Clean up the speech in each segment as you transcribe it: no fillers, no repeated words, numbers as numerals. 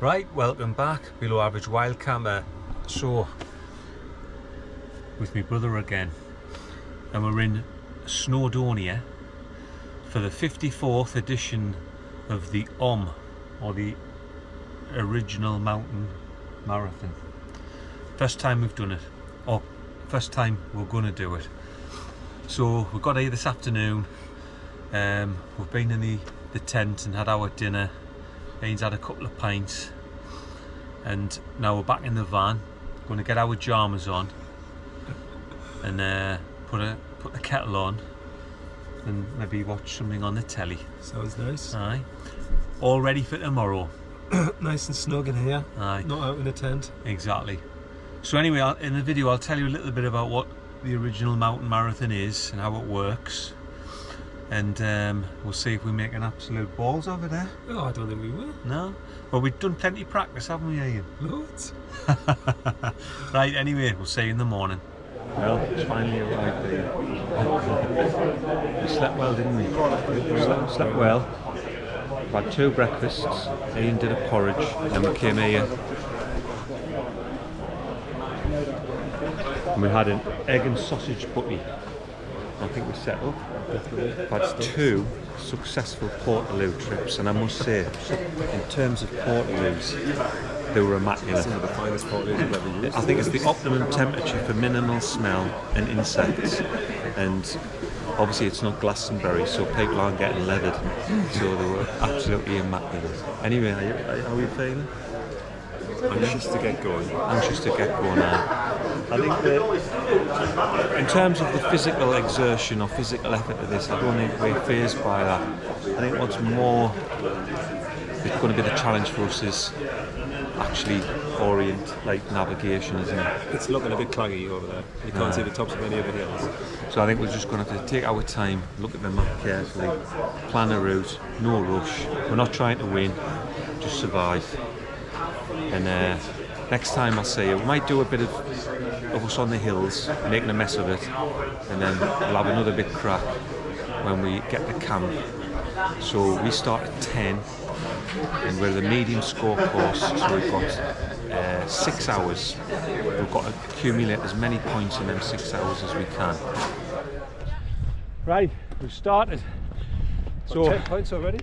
Right, welcome back, Below Average Wild Camper. So, with my brother again, and we're in Snowdonia for the 54th edition of the OMM, or the Original Mountain Marathon. First time we've done it, or first time we're going to do it. So we got here this afternoon. We've been in the tent and had our dinner. Iain's had a couple of pints, and now we're back in the van. Going to get our pyjamas on and put the kettle on and maybe watch something on the telly. Sounds nice. Aye. All ready for tomorrow. Nice and snug in here. Aye. Not out in a tent. Exactly. So anyway, in the video I'll tell you a little bit about what the Original Mountain Marathon is and how it works. And we'll see if we make an absolute balls of it, eh? Oh, I don't think we will. No? Well, we've done plenty of practice, haven't we, Iain? Loads. Right, anyway, we'll see you in the morning. Well, it's finally arrived there. We slept well, didn't we? Slept well. We had 2 breakfasts. Iain did a porridge, and we came here. And we had an egg and sausage butty. I think we set up. We've had 2 successful Portaloo trips, and I must say, in terms of Portaloos, they were immaculate. Some of the finest Portaloos I've ever used. I think it's the optimum temperature for minimal smell and insects, and obviously it's not Glastonbury, so people aren't getting leathered, so they were absolutely immaculate. Anyway, how are you feeling? Anxious to get going. Anxious to get going now. I think that in terms of the physical exertion or physical effort of this, I don't think we're fazed by that. I think what's more it's going to be the challenge for us is actually orient, like navigation, isn't it? It's looking a bit claggy over there. You can't see the tops of any of the hills. So I think we're just going to have to take our time, look at the map carefully, plan a route, no rush. We're not trying to win, just survive. And next time I see you, we might do a bit of us on the hills, making a mess of it, and then we'll have another big crack when we get to camp. So we start at 10, and we're the medium score course, so we've got 6 hours. We've got to accumulate as many points in them 6 hours as we can. Right, we've started. So 10 points already?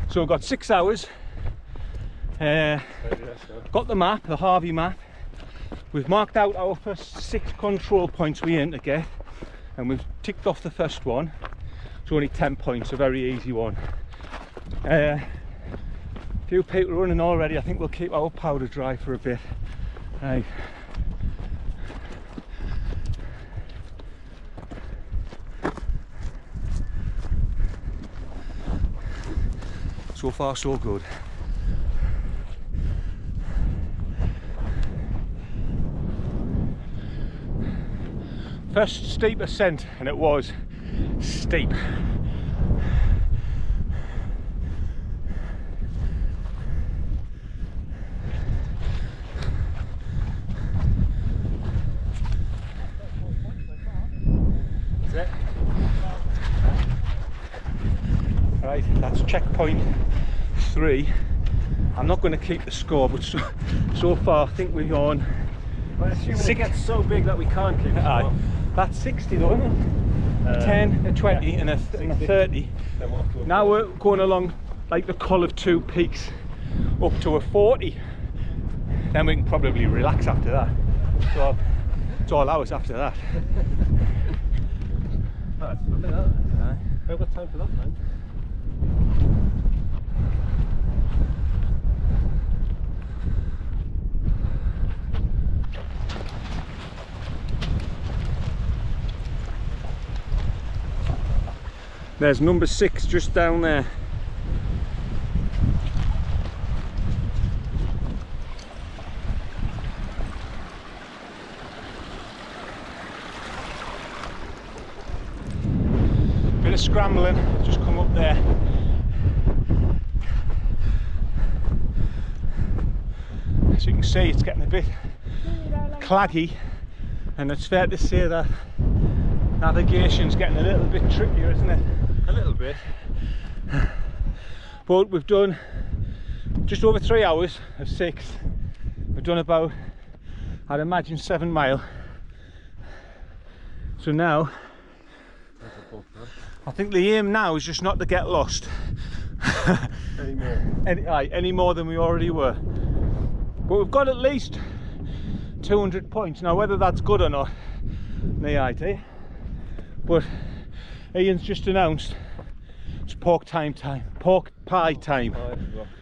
So we've got 6 hours. Got the map, the Harvey map. We've marked out our first 6 control points we aim to get, and we've ticked off the first one. It's only 10 points, a very easy one. Few people running already. I think we'll keep our powder dry for a bit. Right. So far so good. First steep ascent, and it was steep. Right, that's checkpoint 3. I'm not going to keep the score, but so far I think we're on. Well, assuming it gets so big that we can't keep it. That's 60 though, isn't it? 10, a 20 and a 30. Now we're going along like the Col of 2 Peaks up to a 40. Then we can probably relax after that. So it's all ours after that. That's lovely, that. We've got time for that, man. There's number 6 just down there. Bit of scrambling, just come up there. As you can see, it's getting a bit claggy, and it's fair to say that navigation's getting a little bit trickier, isn't it? A little bit. But we've done just over 3 hours of 6. We've done about, I'd imagine, 7 mile. So now I think the aim now is just not to get lost any more than we already were. But we've got at least 200 points. Now whether that's good or not, no idea. But Iain's just announced it's pork pie time.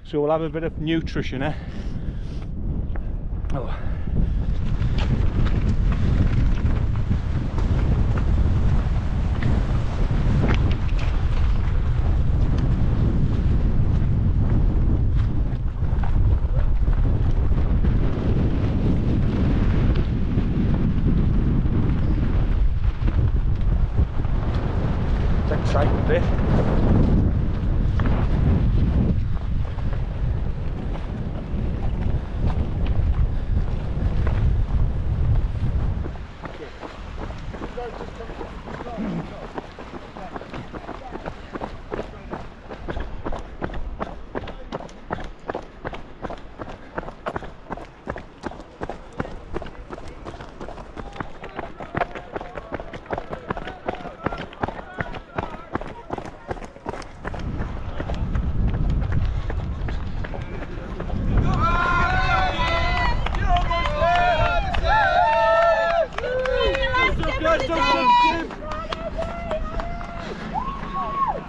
So we'll have a bit of nutrition, eh? Oh. It's exciting a bit.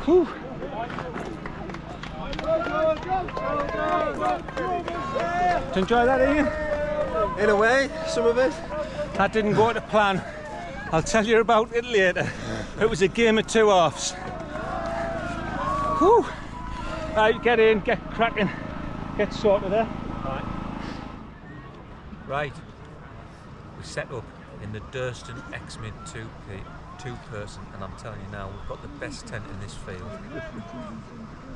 Whew. Did you enjoy that, Iain? In a way, some of it. That didn't go to plan. I'll tell you about it later. It was a game of 2 halves. Whew. Right, get in, get cracking, get sorted there. Right, we set up in the Durston X-Mid two-person, and I'm telling you now, we've got the best tent in this field.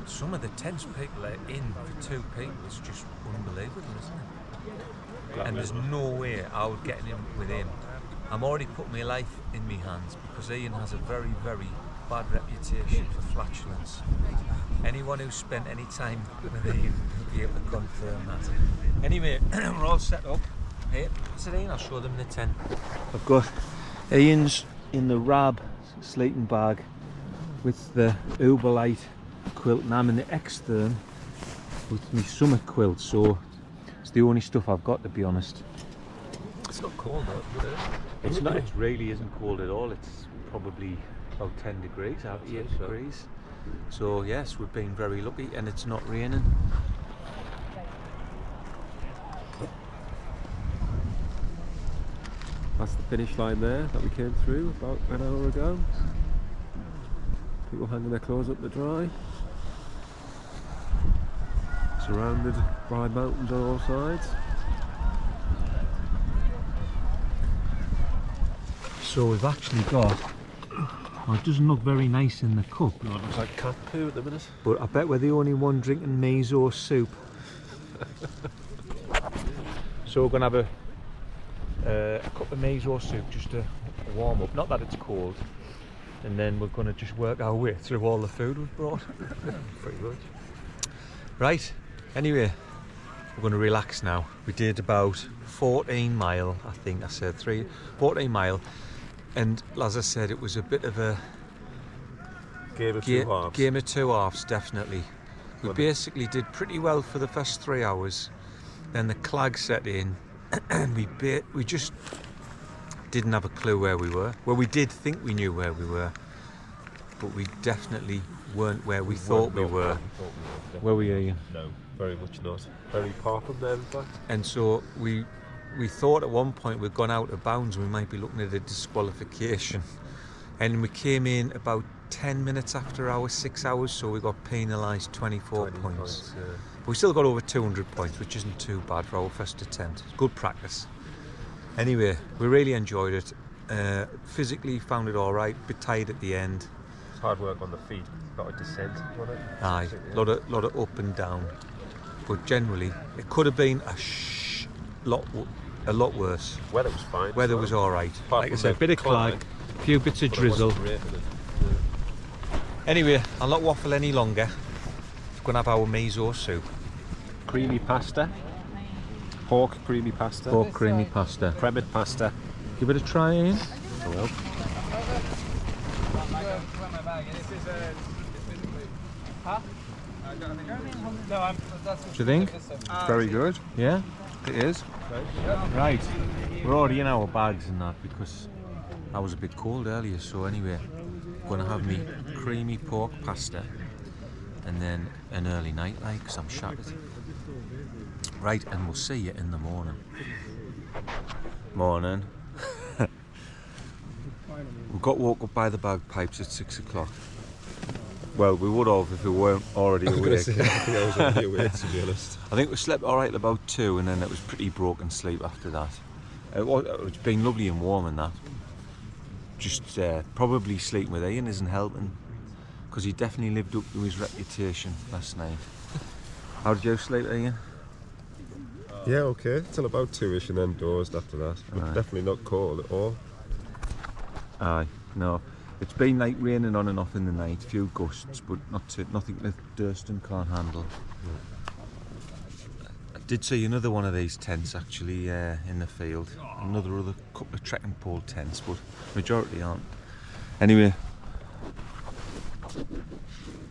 Some of the tents people are in for 2 people, it's just unbelievable, isn't it? And there's no way I would get in with him. I'm already putting my life in my hands because Iain has a very, very bad reputation for flatulence. Anyone who's spent any time with Iain will be able to confirm that. Anyway, we're all set up. Hey, what's it, Iain? I'll show them the tent. I've got Iain's in the Rab sleeping bag with the Uberlight quilt, and I'm in the Xtherm with my summer quilt, so it's the only stuff I've got, to be honest. It's not cold though, is it? It's not, it really isn't cold at all. It's probably about 10 degrees, out 8 degrees. So yes, we've been very lucky, and it's not raining. That's the finish line there that we came through about an hour ago. People hanging their clothes up to dry. Surrounded by mountains on all sides. So we've actually got, well, it doesn't look very nice in the cup. No, it looks like cat poo at the minute. But I bet we're the only one drinking miso soup. So we're going to have a cup of miso soup just to warm up, not that it's cold, and then we're going to just work our way through all the food we've brought. Pretty much. Right, anyway, we're going to relax now. We did about 14 mile, I think I said 14 mile, and as I said, it was a bit of a Game of 2 halves. Game of 2 halves, definitely. We basically did pretty well for the first 3 hours, then the clag set in, and we just didn't have a clue where we were. Well, we did think we knew where we were, but we definitely weren't where we thought we were. Where were you? No, very much not. Very far from there, in fact. And so we thought at one point we'd gone out of bounds, we might be looking at a disqualification. And we came in about 10 minutes after our 6 hours, so we got penalised 24 points. Yeah. But we still got over 200 points, which isn't too bad for our first attempt. Good practice. Anyway, we really enjoyed it. Physically found it alright, bit tired at the end. It's hard work on the feet, got a descent on it. Aye, a lot of up and down. But generally, it could have been a lot worse. Weather was fine. Weather was alright. Like I said, the bit of clag, a few bits of drizzle. Anyway, I'll not waffle any longer. We're going to have our miso soup. creamy pasta. Pork creamy pasta. Pork creamy pasta. Cremate pasta. Give it a try, Ian. I will. Do you think? Very good. Yeah? It is. Right. We're already in our bags and that because I was a bit cold earlier, so anyway, I'm going to have me creamy pork pasta and then an early night like, because I'm shattered. Right, and we'll see you in the morning. Morning. We got woke up by the bagpipes at 6 o'clock. Well, we would have if we weren't already awake. I think I was already awake, to be honest. I think we slept alright about 2 and then it was pretty broken sleep after that. It's been lovely and warm and that. Just probably sleeping with Iain isn't helping because he definitely lived up to his reputation last night. How did you sleep, Iain? Yeah, okay. Till about 2ish and then dozed after that. But definitely not cold at all. Aye, no. It's been like raining on and off in the night, few gusts, but nothing that Durston can't handle. I did see another one of these tents actually in the field. Other couple of trekking pole tents, but majority aren't. Anyway,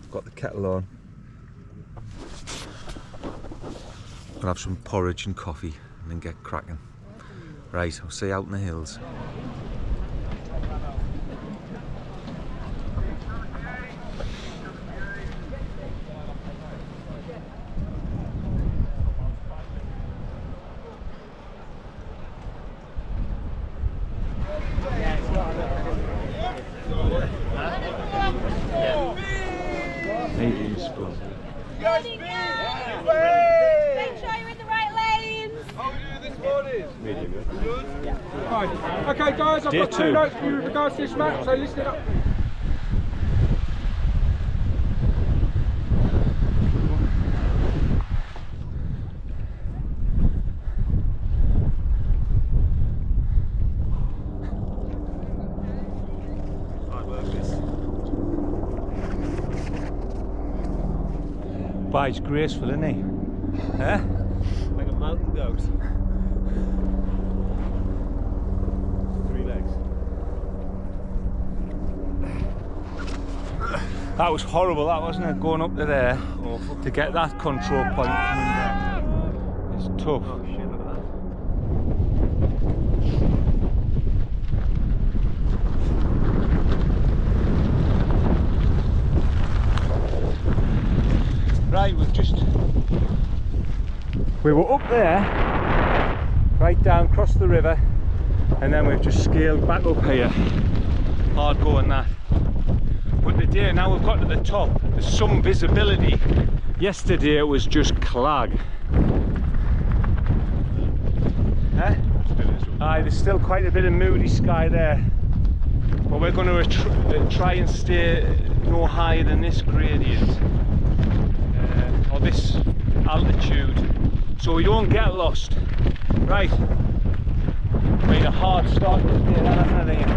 got the kettle on. Gonna have some porridge and coffee and then get cracking. Right, I'll see you out in the hills. Adrian's spoon. Make sure you're in the right lanes. How are you doing this morning? Medium, yeah. Good? Right. Okay guys, I've got 2 notes for you with regards to this map, so listen up. But he's graceful, isn't he? Huh? Like a mountain goat. 3 legs. That was horrible, that wasn't it? Going up to there to get that control point. It's tough. Oh shit, look at that. Right, we were up there, right down across the river, and then we've just scaled back up here. Hard going that. But today, now we've got to the top, there's some visibility. Yesterday it was just clag. Huh? Aye, there's still quite a bit of moody sky there. But we're going to try and stay no higher than this gradient. Or this altitude, so we don't get lost. Right, made a hard start to the day, hasn't it?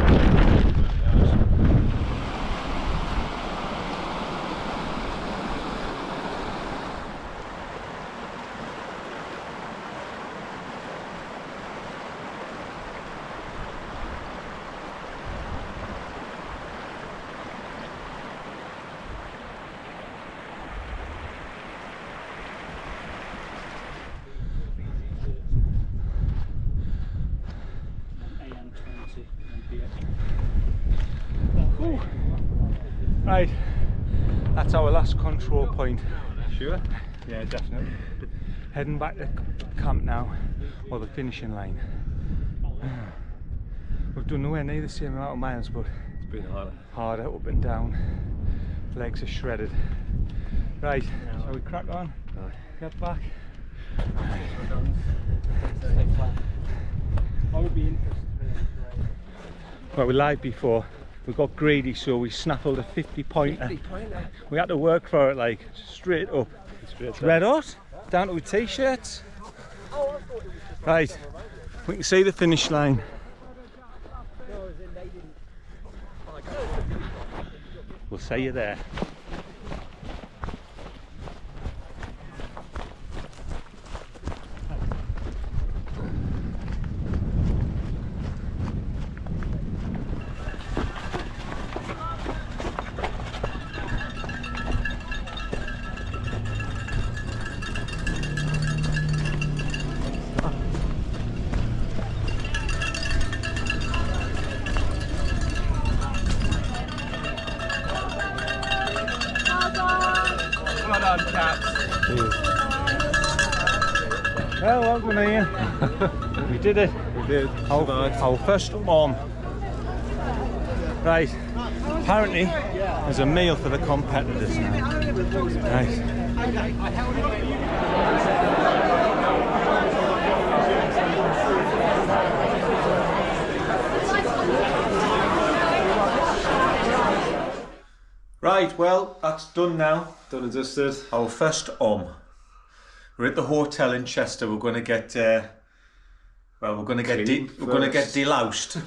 Right, that's our last control point. Sure? Yeah, definitely. Heading back to camp now, or the finishing line. We've done nowhere near the same amount of miles, but It's been harder, up and down. Legs are shredded. Right, shall we crack on? Get back. I would be interested. Well, we lied before. We got greedy, so we snaffled a 50 pointer. We had to work for it, like straight up. It's red hot, down to a t-shirt. Right, we can see the finish line. We'll see you there. done, chaps. Well, well done, Iain. We did it. We did. Our first OMM. Right. Apparently, there's a meal for the competitors now. Right. Right, well, that's done now. Done and dusted. Our first OMM. We're at the hotel in Chester. We're going to get, well, we're going to get deloused.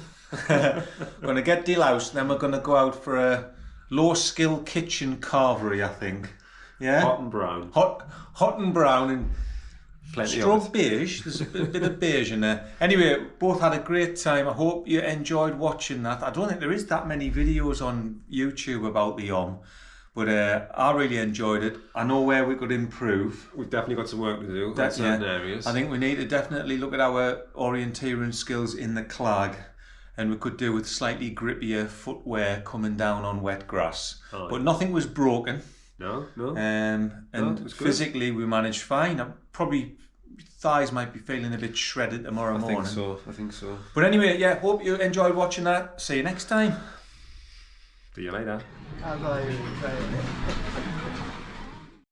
We're going to get deloused, and then we're going to go out for a low-skill kitchen carvery, I think. Yeah. Hot and brown. Hot and brown, and Plenty stroke of beige. There's a bit of beige in there. Anyway, both had a great time. I hope you enjoyed watching that. I don't think there is that many videos on YouTube about the OMM, but I really enjoyed it. I know where we could improve. We've definitely got some work to do in certain areas. I think we need to definitely look at our orienteering skills in the clag, and we could do with slightly grippier footwear coming down on wet grass. Oh, but nothing was broken. No. And it was good. physically we managed fine. Probably thighs might be feeling a bit shredded tomorrow morning. I think so. But anyway, yeah, hope you enjoyed watching that. See you next time. See you later. As I say.